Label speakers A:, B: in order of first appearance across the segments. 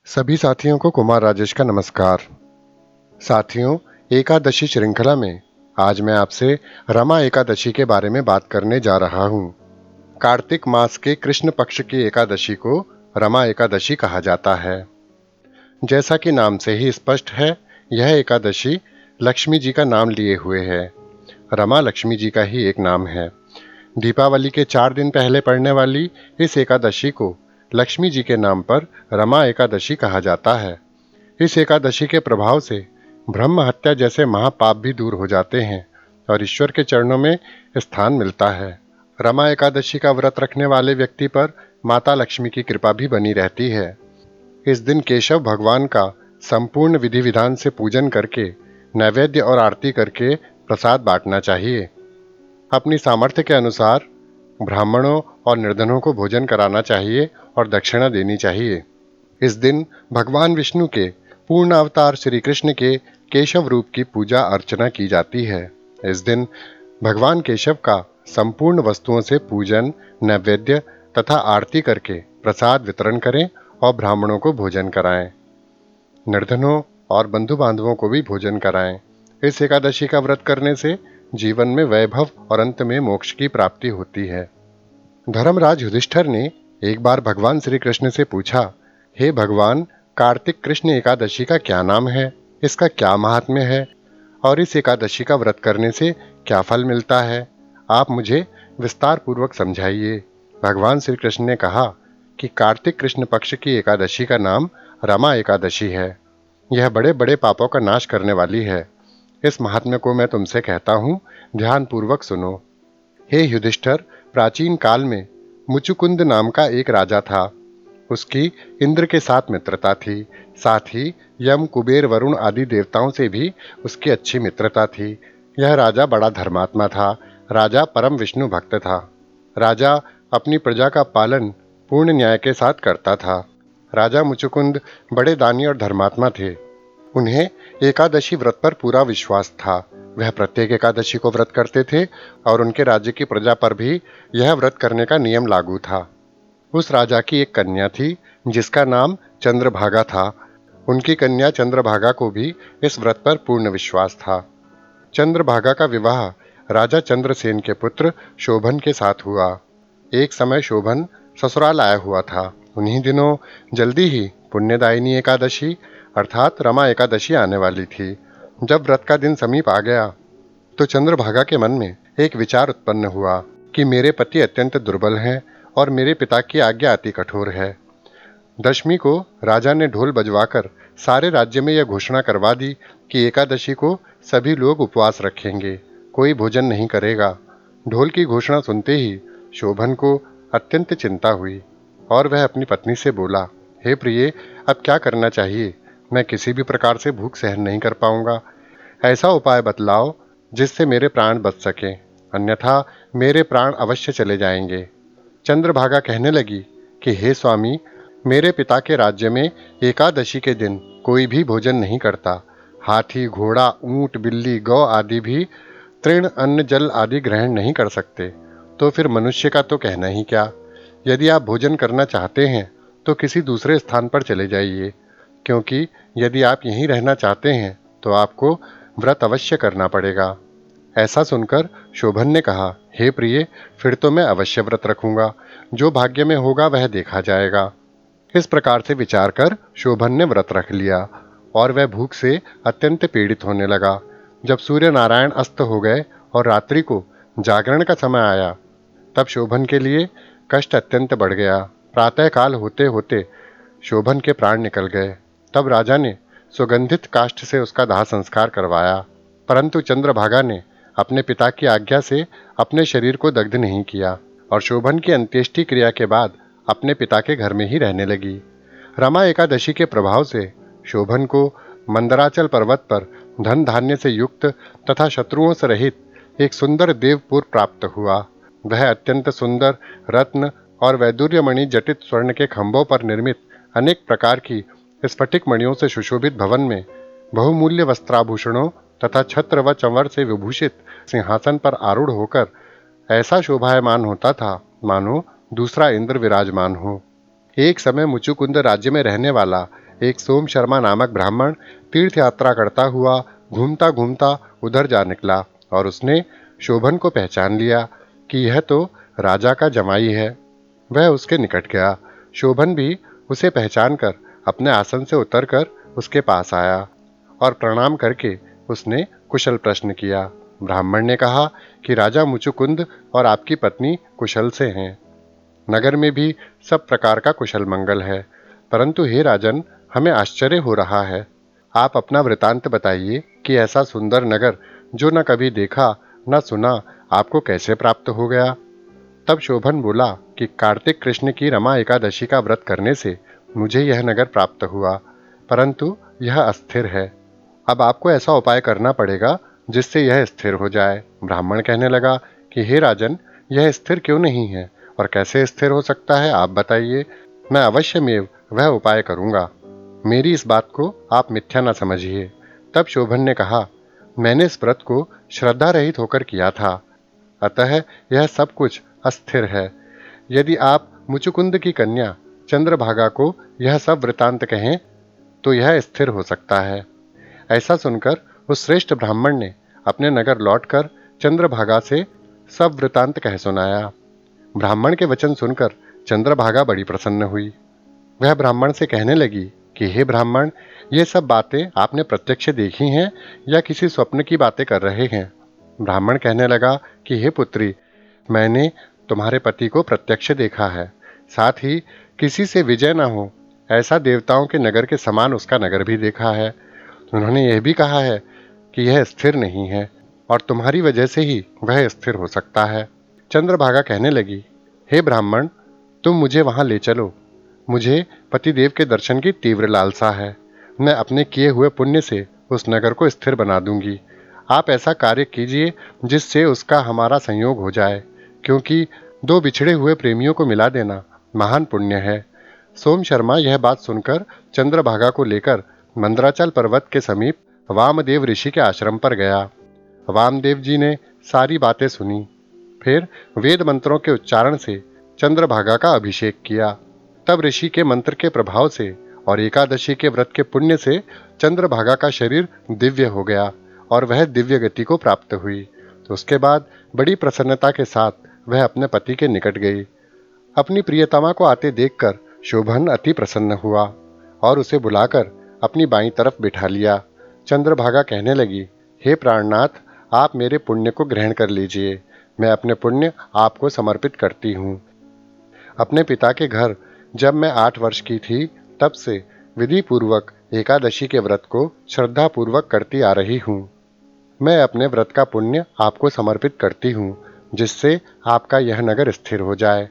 A: सभी साथियों को कुमार राजेश का नमस्कार। साथियों, एकादशी श्रृंखला में आज मैं आपसे रमा एकादशी के बारे में बात करने जा रहा हूँ। कार्तिक मास के कृष्ण पक्ष की एकादशी को रमा एकादशी कहा जाता है। जैसा कि नाम से ही स्पष्ट है, यह एकादशी लक्ष्मी जी का नाम लिए हुए है। रमा लक्ष्मी जी का ही एक नाम है। दीपावली के 4 दिन पहले पड़ने वाली इस एकादशी को लक्ष्मी जी के नाम पर रमा एकादशी कहा जाता है। इस एकादशी के प्रभाव से ब्रह्म हत्या जैसे महापाप भी दूर हो जाते हैं और ईश्वर के चरणों में स्थान मिलता है। रमा एकादशी का व्रत रखने वाले व्यक्ति पर माता लक्ष्मी की कृपा भी बनी रहती है। इस दिन केशव भगवान का संपूर्ण विधि विधान से पूजन करके नैवेद्य और आरती करके प्रसाद बांटना चाहिए। अपनी सामर्थ्य के अनुसार ब्राह्मणों और निर्धनों को भोजन कराना चाहिए और दक्षिणा देनी चाहिए। इस दिन भगवान विष्णु के पूर्ण अवतार श्री कृष्ण के केशव रूप की पूजा अर्चना की जाती है। इस दिन भगवान केशव का संपूर्ण वस्तुओं से पूजन, नैवेद्य तथा आरती करके प्रसाद वितरण करें और ब्राह्मणों को भोजन कराएं। निर्धनों और बंधु बांधवों को भी भोजन कराएं। इस एकादशी का व्रत करने से जीवन में वैभव और अंत में मोक्ष की प्राप्ति होती है। धर्मराज युधिष्ठिर ने एक बार भगवान श्री कृष्ण से पूछा, हे भगवान, कार्तिक कृष्ण एकादशी का क्या नाम है, इसका क्या महात्म्य है और इस एकादशी का व्रत करने से क्या फल मिलता है? आप मुझे विस्तार पूर्वक समझाइए। भगवान श्री कृष्ण ने कहा कि कार्तिक कृष्ण पक्ष की एकादशी का नाम रमा एकादशी है। यह बड़े बड़े पापों का नाश करने वाली है। इस महात्म्य को मैं तुमसे कहता हूँ, ध्यान पूर्वक सुनो। हे युधिष्ठिर, प्राचीन काल में मुचुकुंद नाम का एक राजा था। उसकी इंद्र के साथ मित्रता थी। साथ ही यम, कुबेर, वरुण आदि देवताओं से भी उसकी अच्छी मित्रता थी। यह राजा बड़ा धर्मात्मा था। राजा परम विष्णु भक्त था। राजा अपनी प्रजा का पालन पूर्ण न्याय के साथ करता था। राजा मुचुकुंद बड़े दानी और धर्मात्मा थे। उन्हें एकादशी व्रत पर पूरा विश्वास था। वह प्रत्येक एकादशी को व्रत करते थे और उनके राज्य की प्रजा पर भी यह व्रत करने का नियम लागू था। उस राजा की एक कन्या थी जिसका नाम चंद्रभागा था। उनकी कन्या चंद्रभागा को भी इस व्रत पर पूर्ण विश्वास था। चंद्रभागा का विवाह राजा चंद्रसेन के पुत्र शोभन के साथ हुआ। एक समय शोभन ससुराल आया हुआ था। उन्हीं दिनों जल्दी ही पुण्यदायिनी एकादशी अर्थात रमा एकादशी आने वाली थी। जब व्रत का दिन समीप आ गया तो चंद्रभागा के मन में एक विचार उत्पन्न हुआ कि मेरे पति अत्यंत दुर्बल हैं और मेरे पिता की आज्ञा अति कठोर है। दशमी को राजा ने ढोल बजवाकर सारे राज्य में यह घोषणा करवा दी कि एकादशी को सभी लोग उपवास रखेंगे, कोई भोजन नहीं करेगा। ढोल की घोषणा सुनते ही शोभन को अत्यंत चिंता हुई और वह अपनी पत्नी से बोला, हे प्रिय, अब क्या करना चाहिए? मैं किसी भी प्रकार से भूख सहन नहीं कर पाऊंगा। ऐसा उपाय बतलाओ जिससे मेरे प्राण बच सकें, अन्यथा मेरे प्राण अवश्य चले जाएंगे। चंद्रभागा कहने लगी कि हे स्वामी, मेरे पिता के राज्य में एकादशी के दिन कोई भी भोजन नहीं करता। हाथी, घोड़ा, ऊंट, बिल्ली, गौ आदि भी तृण, अन्न, जल आदि ग्रहण नहीं कर सकते। तो फिर मनुष्य का तो कहना ही क्या। यदि आप भोजन करना चाहते हैं तो किसी दूसरे स्थान पर चले जाइए, क्योंकि यदि आप यहीं रहना चाहते हैं तो आपको व्रत अवश्य करना पड़ेगा। ऐसा सुनकर शोभन ने कहा, हे प्रिय, फिर तो मैं अवश्य व्रत रखूंगा। जो भाग्य में होगा वह देखा जाएगा। इस प्रकार से विचार कर शोभन ने व्रत रख लिया और वह भूख से अत्यंत पीड़ित होने लगा। जब सूर्य नारायण अस्त हो गए और रात्रि को जागरण का समय आया, तब शोभन के लिए कष्ट अत्यंत बढ़ गया। प्रातःकाल होते होते शोभन के प्राण निकल गए। तब राजा ने सुगंधित काष्ठ से उसका दाह संस्कार करवाया, परंतु चंद्रभागा ने अपने पिता की आज्ञा से अपने शरीर को दग्ध नहीं किया और शोभन की अंत्येष्टि क्रिया के बाद अपने पिता के घर में ही रहने लगी। रमा एकादशी के प्रभाव से शोभन को मंदराचल पर्वत पर धन धान्य से युक्त तथा शत्रुओं से रहित एक सुंदर देवपुर प्राप्त हुआ। वह अत्यंत सुंदर रत्न और वैदुर्यमणि जटित स्वर्ण के खंभों पर निर्मित अनेक प्रकार की स्फटिक मणियों से सुशोभित भवन में बहुमूल्य वस्त्राभूषणों तथा छत्र व चंवर से विभूषित सिंहासन पर आरूढ़ होकर ऐसा शोभायमान होता था मानो दूसरा इंद्र विराजमान हो। एक समय मुचुकुंद राज्य में रहने वाला एक सोम शर्मा नामक ब्राह्मण तीर्थ यात्रा करता हुआ घूमता घूमता उधर जा निकला और उसने शोभन को पहचान लिया कि यह तो राजा का जमाई है। वह उसके निकट गया। शोभन भी उसे पहचान कर अपने आसन से उतरकर उसके पास आया और प्रणाम करके उसने कुशल प्रश्न किया। ब्राह्मण ने कहा कि राजा मुचुकुंद और आपकी पत्नी कुशल से हैं। नगर में भी सब प्रकार का कुशल मंगल है, परंतु हे राजन, हमें आश्चर्य हो रहा है। आप अपना वृतांत बताइए कि ऐसा सुंदर नगर जो न कभी देखा न सुना आपको कैसे प्राप्त हो गया। तब शोभन बोला कि कार्तिक कृष्ण की रमा एकादशी का व्रत करने से मुझे यह नगर प्राप्त हुआ, परंतु यह अस्थिर है। अब आपको ऐसा उपाय करना पड़ेगा जिससे यह स्थिर हो जाए। ब्राह्मण कहने लगा कि हे राजन, यह स्थिर क्यों नहीं है और कैसे स्थिर हो सकता है, आप बताइए। मैं अवश्यमेव वह उपाय करूंगा। मेरी इस बात को आप मिथ्या न समझिए। तब शोभन ने कहा, मैंने इस व्रत को श्रद्धा रहित होकर किया था, अतः यह सब कुछ अस्थिर है। यदि आप मुचुकुंद की कन्या चंद्रभागा को यह सब वृतांत कहें तो यह स्थिर हो सकता है। ऐसा सुनकर उस श्रेष्ठ ब्राह्मण ने अपने नगर लौटकर चंद्रभागा से सब वृतांत कह सुनाया। ब्राह्मण के वचन सुनकर चंद्रभागा बड़ी प्रसन्न हुई। वह ब्राह्मण से कहने लगी कि हे ब्राह्मण, ये सब बातें आपने प्रत्यक्ष देखी हैं या किसी स्वप्न की बातें कर रहे हैं। ब्राह्मण कहने लगा कि हे पुत्री, मैंने तुम्हारे पति को प्रत्यक्ष देखा है, साथ ही किसी से विजय न हो ऐसा देवताओं के नगर के समान उसका नगर भी देखा है। उन्होंने यह भी कहा है कि यह स्थिर नहीं है और तुम्हारी वजह से ही वह स्थिर हो सकता है। चंद्रभागा कहने लगी, हे ब्राह्मण, तुम मुझे वहां ले चलो। मुझे पतिदेव के दर्शन की तीव्र लालसा है। मैं अपने किए हुए पुण्य से उस नगर को स्थिर बना दूंगी। आप ऐसा कार्य कीजिए जिससे उसका हमारा संयोग हो जाए, क्योंकि दो बिछड़े हुए प्रेमियों को मिला देना महान पुण्य है। सोम शर्मा यह बात सुनकर चंद्रभागा को लेकर मंदराचल पर्वत के समीप वामदेव ऋषि के आश्रम पर गया। वामदेव जी ने सारी बातें सुनी। फिर वेद मंत्रों के उच्चारण से चंद्रभागा का अभिषेक किया। तब ऋषि के मंत्र के प्रभाव से और एकादशी के व्रत के पुण्य से चंद्रभागा का शरीर दिव्य हो गया और वह दिव्य गति को प्राप्त हुई। तो उसके बाद बड़ी प्रसन्नता के साथ वह अपने पति के निकट गई। अपनी प्रियतमा को आते देखकर शोभन अति प्रसन्न हुआ और उसे बुलाकर अपनी बाईं तरफ बिठा लिया। चंद्रभागा कहने लगी, हे प्राणनाथ, आप मेरे पुण्य को ग्रहण कर लीजिए। मैं अपने पुण्य आपको समर्पित करती हूँ। अपने पिता के घर जब मैं 8 वर्ष की थी, तब से विधि पूर्वक एकादशी के व्रत को श्रद्धा पूर्वक करती आ रही हूँ। मैं अपने व्रत का पुण्य आपको समर्पित करती हूँ, जिससे आपका यह नगर स्थिर हो जाए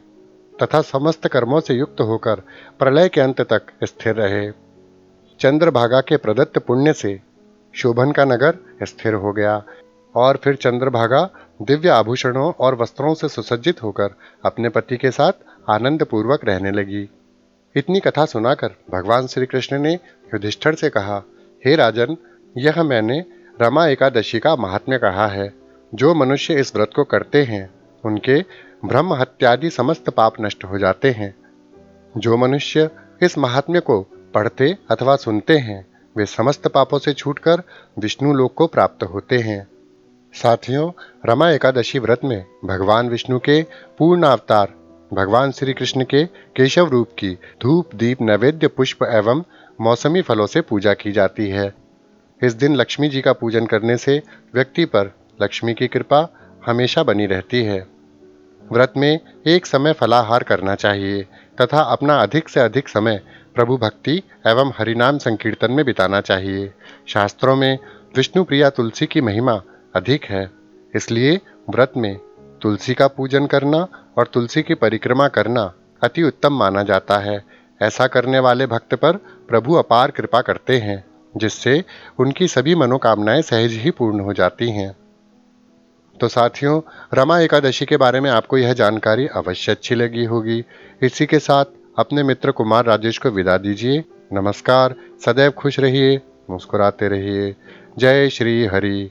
A: तथा समस्त कर्मों से युक्त होकर प्रलय के अंत तक स्थिर रहे। चंद्रभागा के प्रदत्त पुण्य से शोभन का नगर स्थिर हो गया और फिर चंद्रभागा दिव्य आभूषणों और वस्त्रों से सुसज्जित होकर अपने पति के साथ आनंद पूर्वक रहने लगी। इतनी कथा सुनाकर भगवान श्री कृष्ण ने युधिष्ठिर से कहा, हे राजन, यह मैंने रमा एकादशी का महात्म्य कहा है। जो मनुष्य इस व्रत को करते हैं उनके ब्रह्म हत्यादि समस्त पाप नष्ट हो जाते हैं। जो मनुष्य इस महात्म्य को पढ़ते अथवा सुनते हैं वे समस्त पापों से छूटकर विष्णु लोक को प्राप्त होते हैं। साथियों, रमा एकादशी व्रत में भगवान विष्णु के पूर्ण अवतार भगवान श्री कृष्ण के केशव रूप की धूप दीप नैवेद्य पुष्प एवं मौसमी फलों से पूजा की जाती है। इस दिन लक्ष्मी जी का पूजन करने से व्यक्ति पर लक्ष्मी की कृपा हमेशा बनी रहती है। व्रत में एक समय फलाहार करना चाहिए तथा अपना अधिक से अधिक समय प्रभु भक्ति एवं हरिनाम संकीर्तन में बिताना चाहिए। शास्त्रों में विष्णु प्रिया तुलसी की महिमा अधिक है, इसलिए व्रत में तुलसी का पूजन करना और तुलसी की परिक्रमा करना अति उत्तम माना जाता है। ऐसा करने वाले भक्त पर प्रभु अपार कृपा करते हैं, जिससे उनकी सभी मनोकामनाएं सहज ही पूर्ण हो जाती हैं। तो साथियों, रमा एकादशी के बारे में आपको यह जानकारी अवश्य अच्छी लगी होगी। इसी के साथ अपने मित्र कुमार राजेश को विदा दीजिए। नमस्कार। सदैव खुश रहिए, मुस्कुराते रहिए। जय श्री हरि।